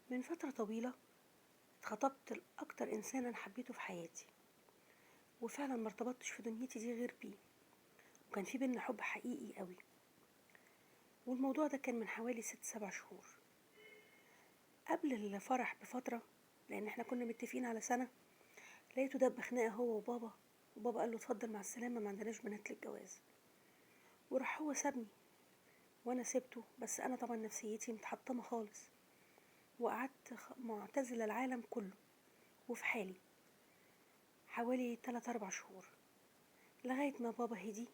من فترة طويلة اتخطبت لأكتر إنسان أنا حبيته في حياتي، وفعلا ما ارتبطتش في دنيتي دي غير بيه، وكان في بينا حب حقيقي قوي. والموضوع ده كان من حوالي 6 7 شهور قبل الفرح بفترة، لأن احنا كنا متفقين على سنة. لقيته دب خناقة هو وبابا قال له اتفضل مع السلامة، ما عندناش بنات للجواز. وراح هو سابني وانا سبته، بس انا طبعا نفسيتي متحطمة خالص، وقعدت معتزلة العالم كله وفي حالي حوالي 3 4 شهور، لغاية ما بابا هدي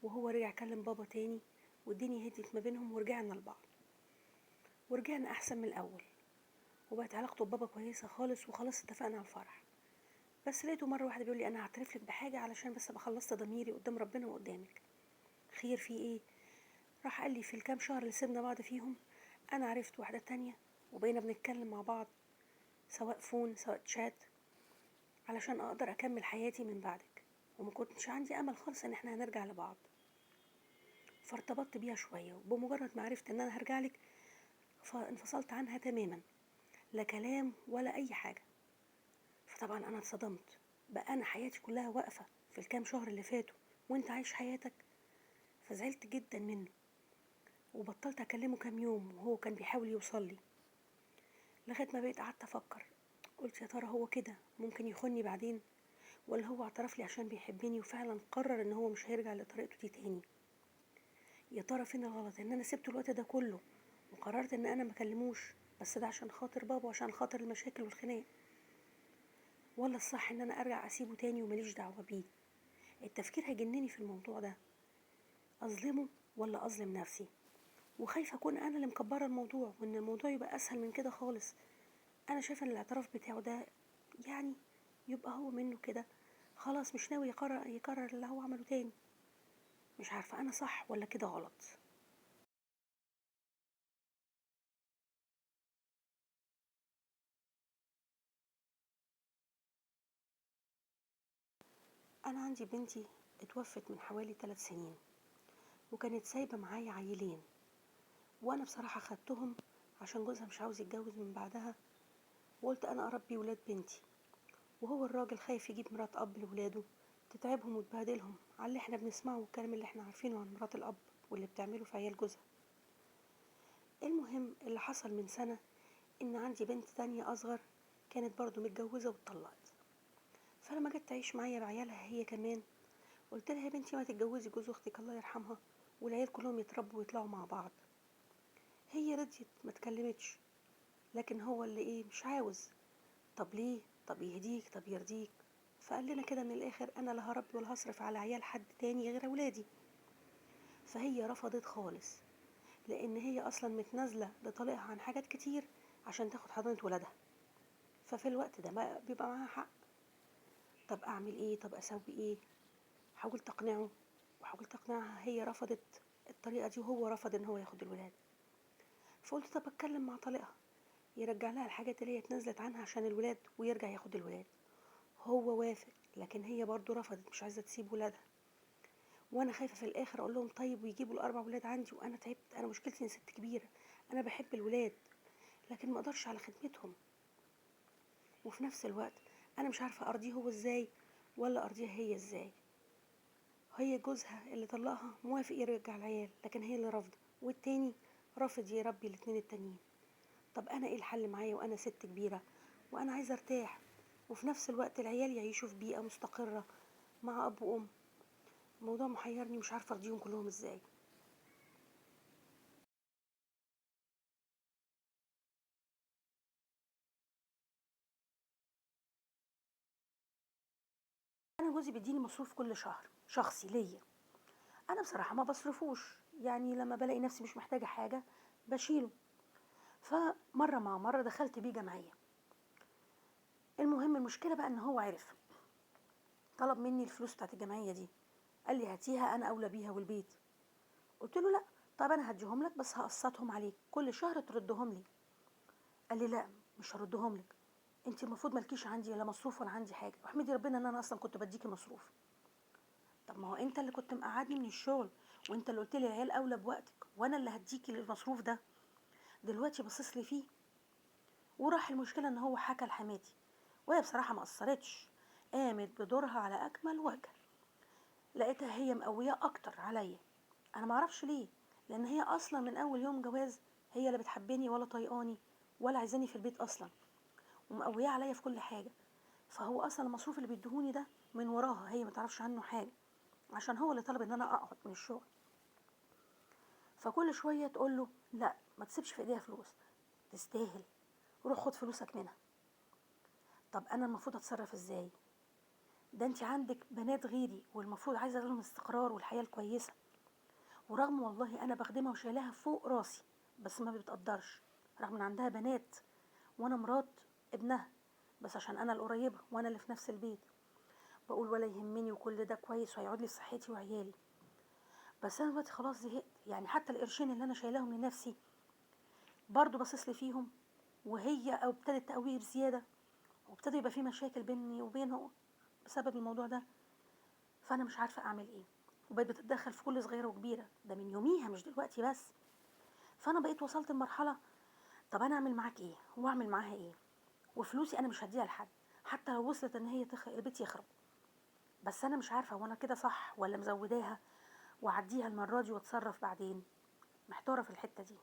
وهو رجع كلم بابا تاني، والدنيا هديت ما بينهم ورجعنا لبعض، ورجعنا احسن من الاول، وبقت علاقته ببابا كويسه خالص، وخلاص اتفقنا على الفرح. بس لقيته مره واحده بيقول لي انا هعترف لك بحاجه علشان بس ابقى خلصت ضميري قدام ربنا وقدامك. خير في ايه؟ راح قال لي في الكام شهر اللي سيبنا بعض فيهم انا عرفت واحده تانية، وبقينا بنتكلم مع بعض سواء فون سواء تشات، علشان اقدر اكمل حياتي من بعدك، وما كنتش عندي امل خالص ان احنا هنرجع لبعض. فارتبطت بيها شويه، وبمجرد ما عرفت ان انا هرجع لك فانفصلت عنها تماما، لا كلام ولا اي حاجه. فطبعا انا اتصدمت، بقى انا حياتي كلها واقفه في الكام شهر اللي فاتوا وانت عايش حياتك. فزعلت جدا منه، وبطلت اكلمه كام يوم وهو كان بيحاول يوصل لي، لغايه ما بقيت قعدت افكر. قلت يا ترى هو كده ممكن يخوني بعدين، ولا هو اعترف لي عشان بيحبني وفعلا قرر ان هو مش هيرجع لطريقته دي تاني؟ يا ترى فين الغلط، ان انا سبت الوقت ده كله وقررت ان انا مكلموش بس ده عشان خاطر بابا وعشان خاطر المشاكل والخناق، ولا الصح ان انا ارجع اسيبه تاني ومليش دعوه بيه؟ التفكير هيجنني في الموضوع ده، اظلمه ولا اظلم نفسي؟ وخايفه اكون انا اللي مكبره الموضوع، وان الموضوع يبقى اسهل من كده خالص. انا شايفه ان الاعتراف بتاعه ده يعني يبقى هو منه كده، خلاص مش ناوي يكرر اللي هو عمله تاني. مش عارفه انا صح ولا كده غلط. انا عندي بنتي اتوفت من حوالي 3 سنين، وكانت سايبه معايا عيلين، وانا بصراحه خدتهم عشان جوزها مش عاوز يتجوز من بعدها، وقلت انا اربي ولاد بنتي، وهو الراجل خايف يجيب مرات اب لولاده تتعبهم وتبهدلهم على اللي احنا بنسمعه والكلام اللي احنا عارفينه عن مرات الاب واللي بتعمله في عيال جوزها. المهم اللي حصل من سنة ان عندي بنت تانية اصغر كانت برضو متجوزة واتطلقت، فلما جت تعيش معايا بعيالها هي كمان قلت لها يا بنتي ما تتجوزي جوز اختك الله يرحمها، والعيال كلهم يتربوا ويطلعوا مع بعض. هي رضيت ما اتكلمتش، لكن هو اللي ايه مش عاوز. طب ليه؟ طب يهديك طب يرضيك. فقال لنا كده من الاخر انا لا هربي ولا هصرف على عيال حد تاني غير اولادي. فهي رفضت خالص، لان هي اصلا متنازله لطليقها عن حاجات كتير عشان تاخد حضانه ولادها، ففي الوقت ده ما بيبقى معاها حق. طب اعمل ايه؟ طب اسوي ايه؟ حاولت اقنعه وحاولت اقنعها، هي رفضت الطريقه دي وهو رفض ان هو ياخد الولاد. فقلت طب اتكلم مع طليقها يرجع لها الحاجات اللي هي اتنازلت عنها عشان الولاد ويرجع ياخد الولاد. هو وافق، لكن هي برضو رفضت، مش عايزه تسيب ولادها. وانا خايفه في الاخر اقول لهم طيب ويجيبوا الاربع ولاد عندي، وانا تعبت، انا مشكلتي اني ست كبيره، انا بحب الولاد لكن ما اقدرش على خدمتهم. وفي نفس الوقت انا مش عارفه ارضيه هو ازاي ولا ارضيها هي ازاي. هي جوزها اللي طلقها موافق يرجع العيال، لكن هي اللي رافضه، والتاني رافض يربي الاتنين التانيين. طب انا ايه الحل معايا وانا ست كبيره وانا عايزه ارتاح، وفي نفس الوقت العيال يعيشوا في بيئه مستقره مع اب وام؟ الموضوع محيرني، مش عارفه ارضيهم كلهم ازاي. انا جوزي بيديني مصروف كل شهر شخصي ليا، انا بصراحه ما بصرفوش، يعني لما بلاقي نفسي مش محتاجه حاجه بشيله. فمره مع مره دخلت بيه جمعيه. المهم المشكله بقى ان هو عرف، طلب مني الفلوس بتاعت الجمعيه دي، قال لي هاتيها انا اولى بيها والبيت. قلت له لا، طب انا هديهم لك بس هقسطهم عليك كل شهر تردهم لي. قال لي لا مش هردهم لك، انت المفروض مالكيش عندي لا مصروف ولا عندي حاجه، واحمدي ربنا ان انا اصلا كنت بديكي مصروف. طب ما هو انت اللي كنت مقعدني من الشغل، وانت اللي قلت لي العيال اولى بوقتك، وانا اللي هديكي المصروف ده، دلوقتي باصص لي فيه؟ وراح المشكلة ان هو حكى لحماتي، وهي بصراحة ما قصرتش، قامت بدورها على اكمل وجه. لقيتها هي مقوية اكتر عليا. انا معرفش ليه، لان هي اصلا من اول يوم جواز هي لا بتحبني ولا طيقاني ولا عايزاني في البيت اصلا، ومقوية عليا في كل حاجة. فهو اصلا المصروف اللي بيديهوني ده من وراها، هي ما تعرفش عنه حاجة، عشان هو اللي طلب ان انا اقعد من الشغل. فكل شوية تقول له لا ما تسيبش في ايديها فلوس، تستاهل، روح خد فلوسك منها. طب انا المفروض اتصرف ازاي؟ ده انت عندك بنات غيري والمفروض عايزه لهم استقرار والحياه الكويسه، ورغم والله انا بخدمها وشايلاها فوق راسي، بس ما بتقدرش، رغم ان عندها بنات وانا مرات ابنها، بس عشان انا القريبه وانا اللي في نفس البيت بقول ولا يهمني وكل ده كويس وهيقعد لي صحتي وعيالي. بس انا دلوقتي خلاص زهقت، يعني حتى القرشين اللي انا شايلاهم لنفسي برضو باصص لي فيهم، وهي او ابتدت تقويه بزياده، وابتدى يبقى في مشاكل بيني وبينه بسبب الموضوع ده. فانا مش عارفه اعمل ايه، وبقيت بتتدخل في كل صغيره وكبيره، ده من يوميها مش دلوقتي بس. فانا بقيت وصلت لمرحله، طب انا اعمل معاك ايه واعمل معاها ايه؟ وفلوسي انا مش هديها لحد، حتى لو وصلت ان هي البيت يخرب. بس انا مش عارفه وانا كده صح ولا مزوداها واعديها المره دي واتصرف بعدين. محتاره في الحته دي.